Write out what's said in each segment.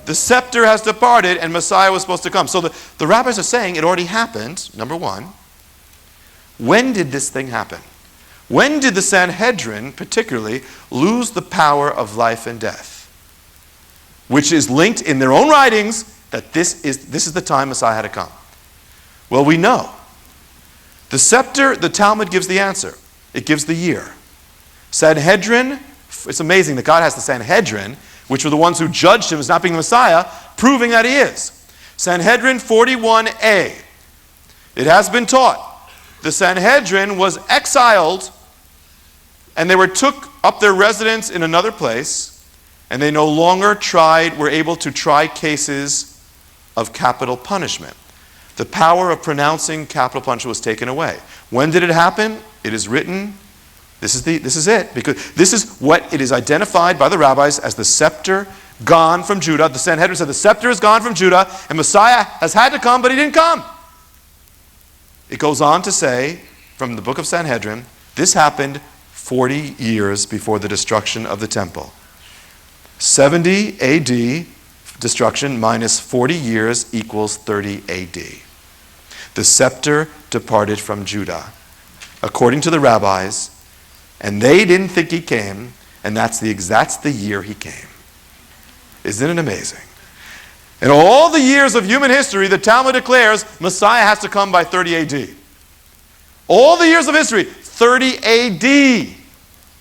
the scepter has departed and Messiah was supposed to come. So the rabbis are saying it already happened, number one. When did this thing happen? When did the Sanhedrin, particularly, lose the power of life and death? Which is linked in their own writings that this is the time Messiah had to come. Well, we know. The scepter, the Talmud gives the answer. It gives the year. Sanhedrin, it's amazing that God has the Sanhedrin, which were the ones who judged him as not being the Messiah, proving that he is. Sanhedrin 41a. It has been taught. The Sanhedrin was exiled and they took up their residence in another place, and they no longer were able to try cases of capital punishment. The power of pronouncing capital punishment was taken away. When did it happen? It is written. This is it, because this is what it is identified by the rabbis as the scepter gone from Judah. The Sanhedrin said the scepter is gone from Judah, and Messiah has had to come, but he didn't come. It goes on to say, from the book of Sanhedrin, this happened 40 years before the destruction of the temple. 70 AD destruction minus 40 years equals 30 AD. The scepter departed from Judah, according to the rabbis, and they didn't think he came, and that's the year he came. Isn't it amazing? In all the years of human history, the Talmud declares Messiah has to come by 30 AD. All the years of history, 30 AD.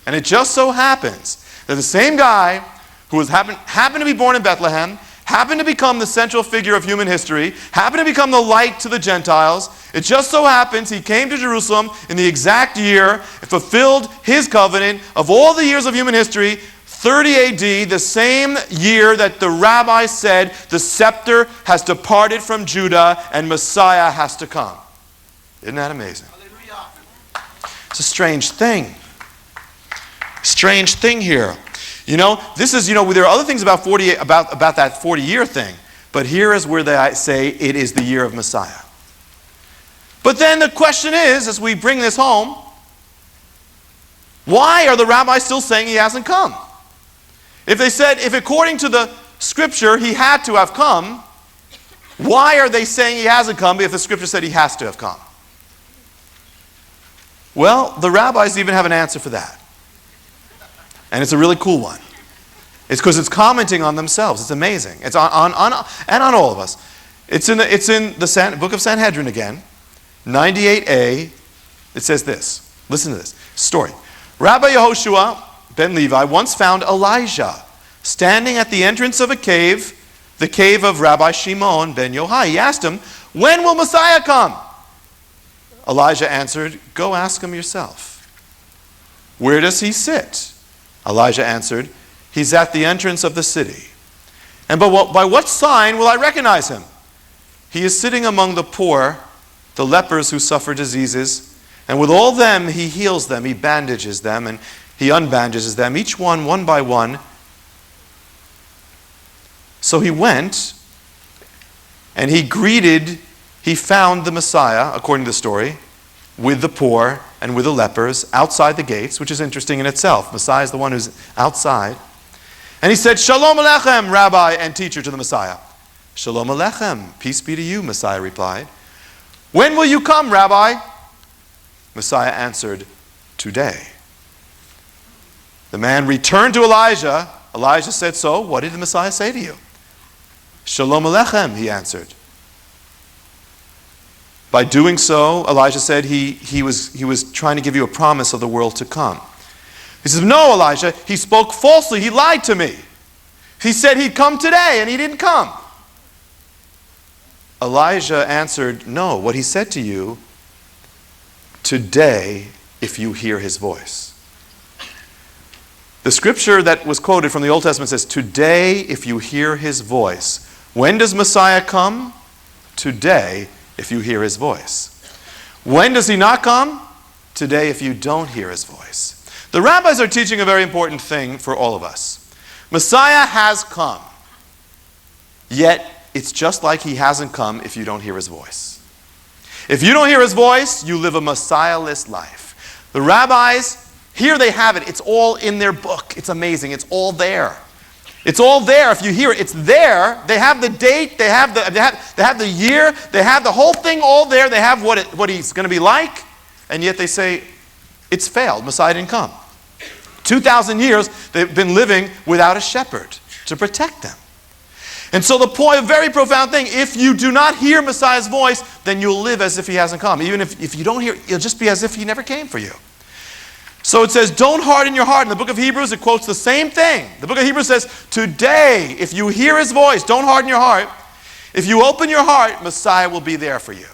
And it just so happens that the same guy who happened to be born in Bethlehem, happened to become the central figure of human history, happened to become the light to the Gentiles. It just so happens he came to Jerusalem in the exact year and fulfilled his covenant of all the years of human history, 30 AD, the same year that the rabbi said the scepter has departed from Judah and Messiah has to come. Isn't that amazing? Hallelujah. It's a strange thing. Strange thing here. You know, this is, there are other things about that 40-year thing, but here is where they say it is the year of Messiah. But then the question is, as we bring this home, why are the rabbis still saying he hasn't come? If according to the scripture he had to have come, why are they saying he hasn't come if the scripture said he has to have come? Well, the rabbis even have an answer for that. And it's a really cool one. It's because it's commenting on themselves. It's amazing. It's on all of us. It's in the book of Sanhedrin again, 98a. It says this. Listen to this story. Rabbi Yehoshua ben Levi once found Elijah standing at the entrance of a cave, the cave of Rabbi Shimon ben Yochai. He asked him, "When will Messiah come?" Elijah answered, "Go ask him yourself." "Where does he sit?" Elijah answered, "He's at the entrance of the city. And by what sign will I recognize him? He is sitting among the poor, the lepers who suffer diseases, and with all them he heals them, he bandages them, and he unbandages them, each one by one." So he went, and he found the Messiah, according to the story, with the poor and with the lepers outside the gates, which is interesting in itself. Messiah is the one who's outside. And he said, "Shalom Aleichem, Rabbi and teacher," to the Messiah. "Shalom Aleichem, peace be to you," Messiah replied. "When will you come, Rabbi?" Messiah answered, "Today." The man returned to Elijah. Elijah said, "So, what did the Messiah say to you?" "Shalom Aleichem," he answered. By doing so, Elijah said he was trying to give you a promise of the world to come. He says, "No, Elijah, he spoke falsely. He lied to me. He said he'd come today, and he didn't come." Elijah answered, "No, what he said to you, today, if you hear his voice." The scripture that was quoted from the Old Testament says, "Today, if you hear his voice." When does Messiah come? Today, if you hear his voice. When does he not come? Today, if you don't hear his voice. The rabbis are teaching a very important thing for all of us. Messiah has come. Yet, it's just like he hasn't come if you don't hear his voice. If you don't hear his voice, you live a Messiah-less life. The rabbis, here they have it. It's all in their book. It's amazing. It's all there. It's all there if you hear it. It's there. They have the date. They have the year. They have the whole thing all there. They have what he's going to be like. And yet they say, it's failed. Messiah didn't come. 2,000 years they've been living without a shepherd to protect them. And so the point, a very profound thing, if you do not hear Messiah's voice, then you'll live as if he hasn't come. Even if you don't hear, it'll just be as if he never came for you. So it says, don't harden your heart. In the book of Hebrews, it quotes the same thing. The book of Hebrews says, today, if you hear his voice, don't harden your heart. If you open your heart, Messiah will be there for you.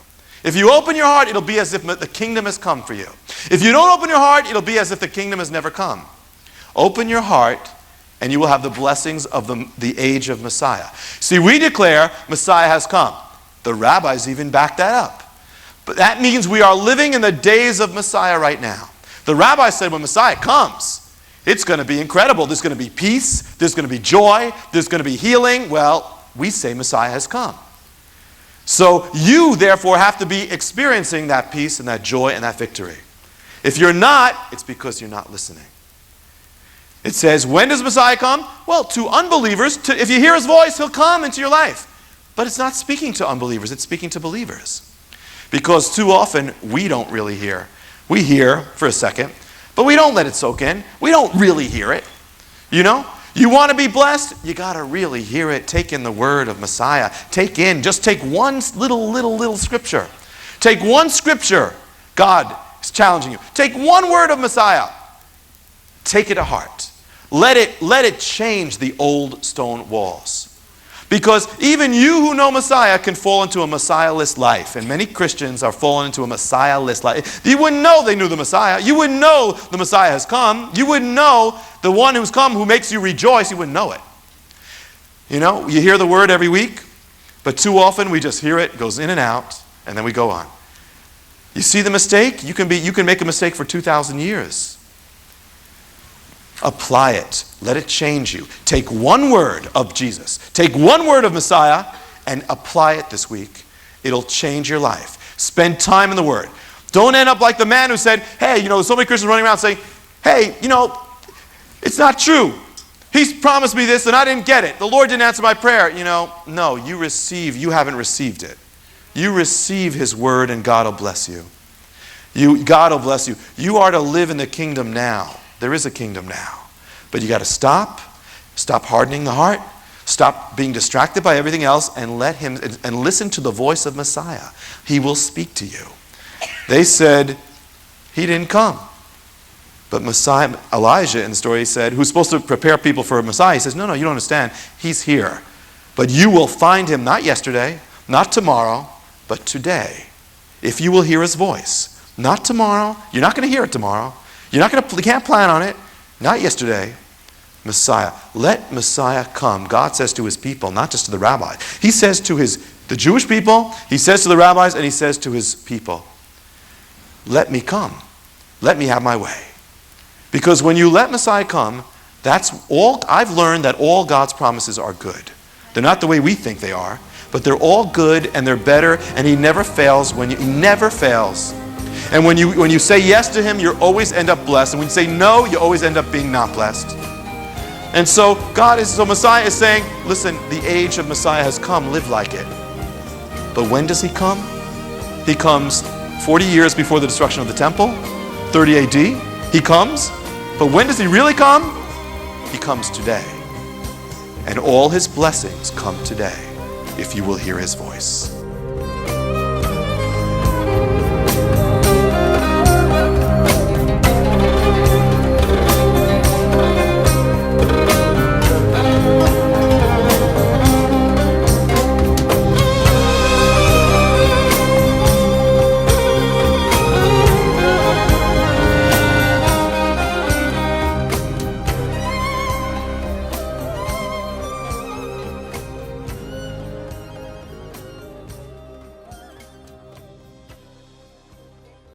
If you open your heart, it'll be as if the kingdom has come for you. If you don't open your heart, it'll be as if the kingdom has never come. Open your heart, and you will have the blessings of the age of Messiah. See, we declare Messiah has come. The rabbis even back that up. But that means we are living in the days of Messiah right now. The rabbis said when Messiah comes, it's going to be incredible. There's going to be peace. There's going to be joy. There's going to be healing. Well, we say Messiah has come. So you, therefore, have to be experiencing that peace and that joy and that victory. If you're not, it's because you're not listening. It says, when does Messiah come? Well, to unbelievers. If you hear his voice, he'll come into your life. But it's not speaking to unbelievers. It's speaking to believers. Because too often, we don't really hear. We hear for a second, but we don't let it soak in. We don't really hear it. You know? You want to be blessed? You got to really hear it. Take in the word of Messiah. Just take one little scripture. Take one scripture. God is challenging you. Take one word of Messiah. Take it to heart. Let it change the old stone walls. Because even you who know Messiah can fall into a Messiah-less life. And many Christians are falling into a Messiah-less life. You wouldn't know they knew the Messiah. You wouldn't know the Messiah has come. You wouldn't know the one who's come who makes you rejoice. You wouldn't know it. You know, you hear the word every week, but too often we just hear it, goes in and out, and then we go on. You see the mistake? You can make a mistake for 2,000 years. Apply it. Let it change you. Take one word of Jesus. Take one word of Messiah and apply it this week. It'll change your life. Spend time in the Word. Don't end up like the man who said, hey, so many Christians running around saying, hey, it's not true. He's promised me this and I didn't get it. The Lord didn't answer my prayer. No, you haven't received it. You receive his word and God will bless you. God will bless you. You are to live in the kingdom now. There is a kingdom now. But you got to stop hardening the heart, stop being distracted by everything else, and listen to the voice of Messiah. He will speak to you. They said, he didn't come. But Messiah, Elijah in the story said, who's supposed to prepare people for a Messiah, he says, no, you don't understand. He's here. But you will find him not yesterday, not tomorrow, but today. If you will hear his voice. Not tomorrow. You're not going to hear it tomorrow. You can't plan on it. Not yesterday. Messiah. Let Messiah come. God says to his people, not just to the rabbis. He says to the Jewish people, he says to the rabbis, and he says to his people, let me come. Let me have my way. Because when you let Messiah come, I've learned that all God's promises are good. They're not the way we think they are, but they're all good and they're better, and he never fails. He never fails. And when you say yes to him, you always end up blessed. And when you say no, you always end up being not blessed. And so Messiah is saying, listen, the age of Messiah has come, live like it. But when does he come? He comes 40 years before the destruction of the temple, 30 AD. He comes. But when does he really come? He comes today. And all his blessings come today if you will hear his voice.